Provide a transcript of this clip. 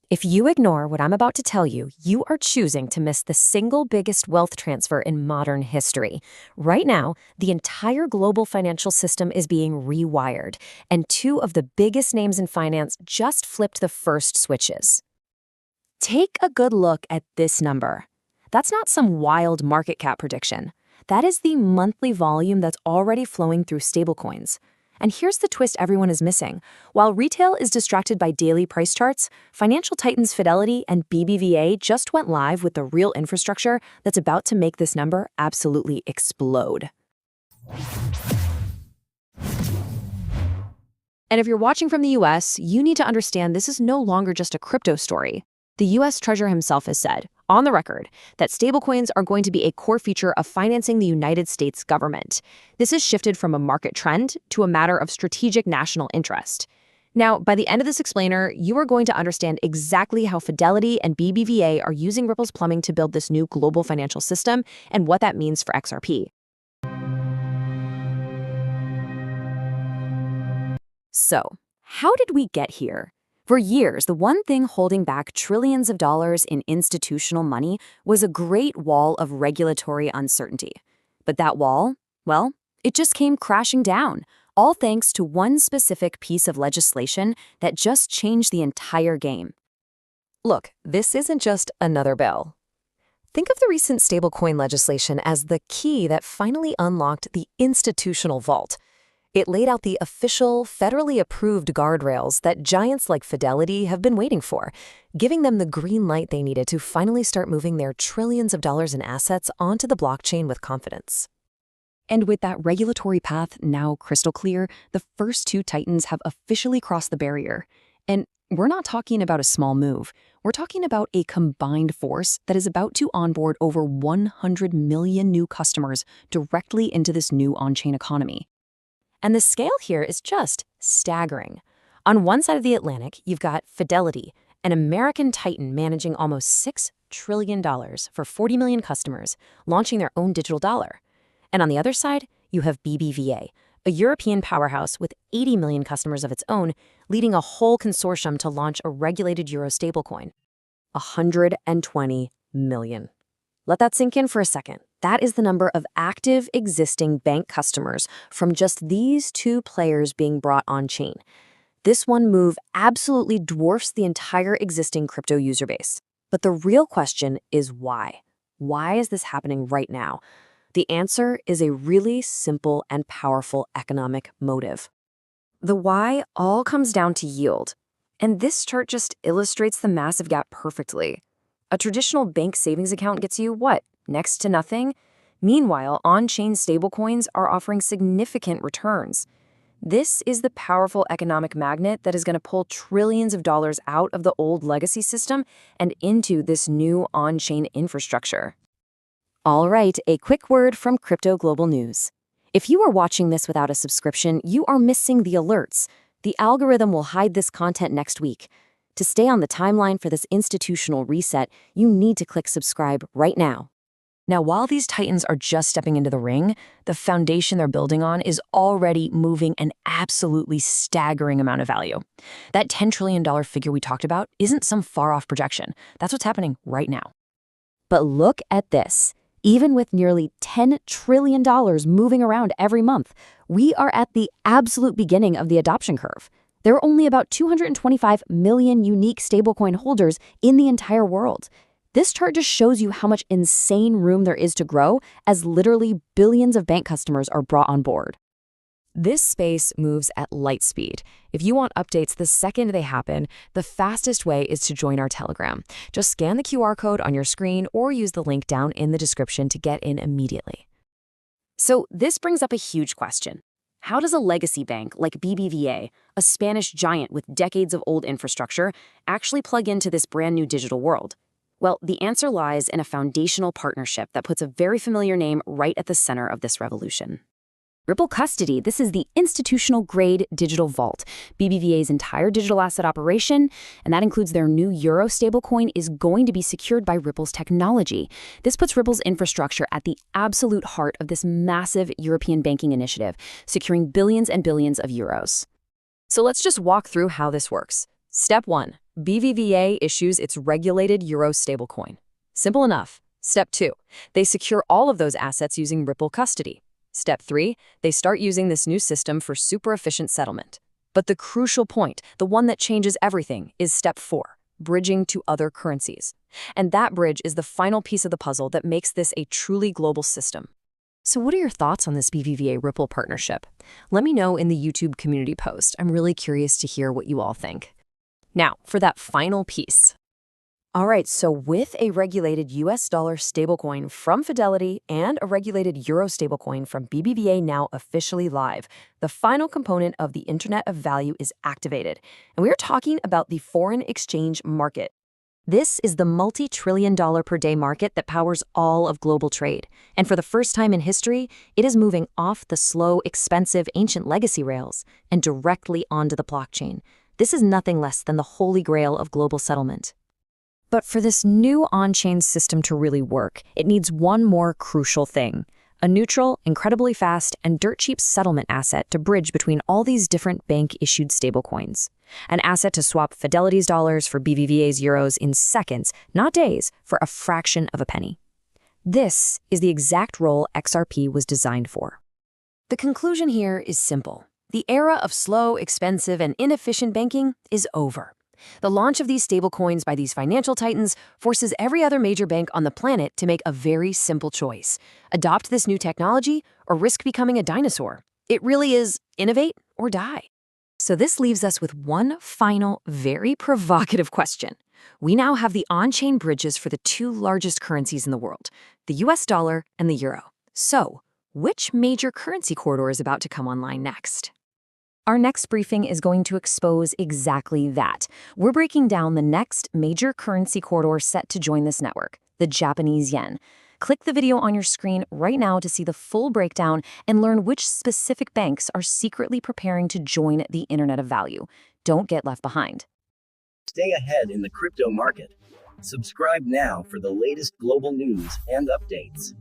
If you ignore what I'm about to tell you, you are choosing to miss the single biggest wealth transfer in modern history. Right now, the entire global financial system is being rewired, and two of the biggest names in finance just flipped the first switches. Take a good look at this number. That's not some wild market cap prediction. That is the monthly volume that's already flowing through stablecoins. And here's the twist everyone is missing. While retail is distracted by daily price charts, financial titans Fidelity and BBVA just went live with the real infrastructure that's about to make this number absolutely explode. And if you're watching from the US, you need to understand this is no longer just a crypto story. The US Treasurer himself has said, on the record, that stablecoins are going to be a core feature of financing the United States government. This has shifted from a market trend to a matter of strategic national interest. Now, by the end of this explainer, you are going to understand exactly how Fidelity and BBVA are using Ripple's plumbing to build this new global financial system and what that means for XRP. So, how did we get here? For years, the one thing holding back trillions of dollars in institutional money was a great wall of regulatory uncertainty. But that wall, well, it just came crashing down, all thanks to one specific piece of legislation that just changed the entire game. Look, this isn't just another bill. Think of the recent stablecoin legislation as the key that finally unlocked the institutional vault. It laid out the official, federally approved guardrails that giants like Fidelity have been waiting for, giving them the green light they needed to finally start moving their trillions of dollars in assets onto the blockchain with confidence. And with that regulatory path now crystal clear, the first two titans have officially crossed the barrier. And we're not talking about a small move. We're talking about a combined force that is about to onboard over 100 million new customers directly into this new on-chain economy. And the scale here is just staggering. On one side of the Atlantic, you've got Fidelity, an American titan managing almost $6 trillion for 40 million customers, launching their own digital dollar. And on the other side, you have BBVA, a European powerhouse with 80 million customers of its own, leading a whole consortium to launch a regulated euro stablecoin. 120 million. Let that sink in for a second. That is the number of active existing bank customers from just these two players being brought on-chain. This one move absolutely dwarfs the entire existing crypto user base. But the real question is why? Why is this happening right now? The answer is a really simple and powerful economic motive. The why all comes down to yield. And this chart just illustrates the massive gap perfectly. A traditional bank savings account gets you what? Next to nothing? Meanwhile, on-chain stablecoins are offering significant returns. This is the powerful economic magnet that is going to pull trillions of dollars out of the old legacy system and into this new on-chain infrastructure. All right, a quick word from Crypto Global News. If you are watching this without a subscription, you are missing the alerts. The algorithm will hide this content next week. To stay on the timeline for this institutional reset, you need to click subscribe right now. Now, while these titans are just stepping into the ring, the foundation they're building on is already moving an absolutely staggering amount of value. That $10 trillion figure we talked about isn't some far-off projection. That's what's happening right now. But look at this. Even with nearly $10 trillion moving around every month, we are at the absolute beginning of the adoption curve. There are only about 225 million unique stablecoin holders in the entire world. This chart just shows you how much insane room there is to grow as literally billions of bank customers are brought on board. This space moves at light speed. If you want updates the second they happen, the fastest way is to join our Telegram. Just scan the QR code on your screen or use the link down in the description to get in immediately. So this brings up a huge question. How does a legacy bank like BBVA, a Spanish giant with decades of old infrastructure, actually plug into this brand new digital world? Well, the answer lies in a foundational partnership that puts a very familiar name right at the center of this revolution. Ripple Custody, this is the institutional-grade digital vault. BBVA's entire digital asset operation, and that includes their new euro stablecoin, is going to be secured by Ripple's technology. This puts Ripple's infrastructure at the absolute heart of this massive European banking initiative, securing billions and billions of euros. So let's just walk through how this works. Step 1. BBVA issues its regulated euro stablecoin. Simple enough. Step 2. They secure all of those assets using Ripple custody. Step 3. They start using this new system for super efficient settlement. But the crucial point, the one that changes everything, is Step 4. Bridging to other currencies. And that bridge is the final piece of the puzzle that makes this a truly global system. So what are your thoughts on this BBVA Ripple partnership? Let me know in the YouTube community post. I'm really curious to hear what you all think. Now, for that final piece. All right, so with a regulated US dollar stablecoin from Fidelity and a regulated euro stablecoin from BBVA now officially live, the final component of the Internet of Value is activated. And we are talking about the foreign exchange market. This is the multi-trillion-dollar per day market that powers all of global trade. And for the first time in history, it is moving off the slow, expensive, ancient legacy rails and directly onto the blockchain. This is nothing less than the holy grail of global settlement. But for this new on-chain system to really work, it needs one more crucial thing: a neutral, incredibly fast, and dirt-cheap settlement asset to bridge between all these different bank-issued stablecoins. An asset to swap Fidelity's dollars for BBVA's euros in seconds, not days, for a fraction of a penny. This is the exact role XRP was designed for. The conclusion here is simple. The era of slow, expensive, and inefficient banking is over. The launch of these stablecoins by these financial titans forces every other major bank on the planet to make a very simple choice: adopt this new technology or risk becoming a dinosaur. It really is innovate or die. So this leaves us with one final, very provocative question. We now have the on-chain bridges for the two largest currencies in the world, the US dollar and the euro. So, which major currency corridor is about to come online next? Our next briefing is going to expose exactly that. We're breaking down the next major currency corridor set to join this network, the Japanese yen. Click the video on your screen right now to see the full breakdown and learn which specific banks are secretly preparing to join the Internet of Value. Don't get left behind. Stay ahead in the crypto market. Subscribe now for the latest global news and updates.